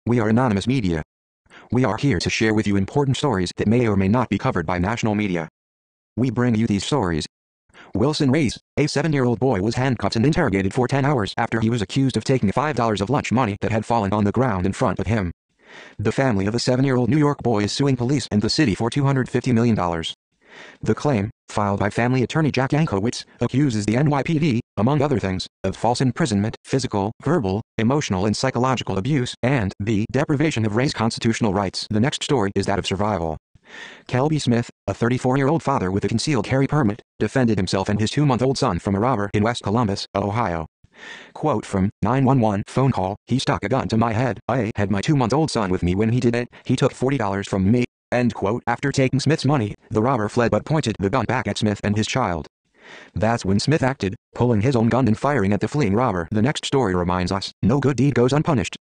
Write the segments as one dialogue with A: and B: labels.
A: We are anonymous media. We are here to share with you important stories that may or may not be covered by national media. We bring you these stories. Wilson Reyes, a 7-year-old boy, was handcuffed and interrogated for 10 hours after he was accused of taking $5 of lunch money that had fallen on the ground in front of him. The family of the 7-year-old New York boy is suing police and the city for $250 million. The claim, filed by family attorney Jack Yankowitz, accuses the NYPD, among other things, of false imprisonment, physical, verbal, emotional and psychological abuse, and the deprivation of Reyes' constitutional rights. The next story is that of survival. Kelby Smith, a 34-year-old father with a concealed carry permit, defended himself and his 2-month-old son from a robber in West Columbus, Ohio. Quote from 911 phone call, "He stuck a gun to my head. I had my 2-month-old son with me when he did it. He took $40 from me." End quote. After taking Smith's money, the robber fled but pointed the gun back at Smith and his child. That's when Smith acted, pulling his own gun and firing at the fleeing robber. The next story reminds us, no good deed goes unpunished.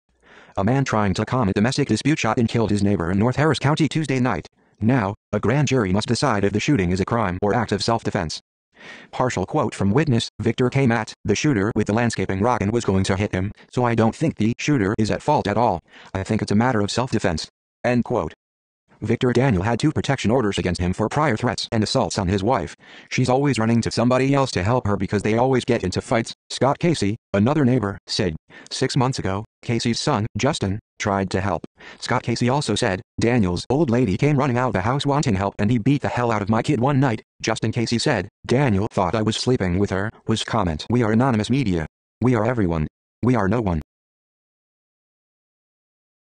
A: A man trying to calm a domestic dispute shot and killed his neighbor in North Harris County Tuesday night. Now, a grand jury must decide if the shooting is a crime or act of self-defense. Partial quote from witness, Victor came at the shooter with the landscaping rock and was going to hit him, so I don't think the shooter is at fault at all. I think it's a matter of self-defense. End quote. Victor Daniel had 2 protection orders against him for prior threats and assaults on his wife. She's always running to somebody else to help her because they always get into fights, Scott Casey, another neighbor, said. 6 months ago, Casey's son, Justin, tried to help. Scott Casey also said, "Daniel's old lady came running out of the house wanting help and he beat the hell out of my kid one night." Justin Casey said, "Daniel thought I was sleeping with her," was comment. We are anonymous media. We are everyone. We are no one.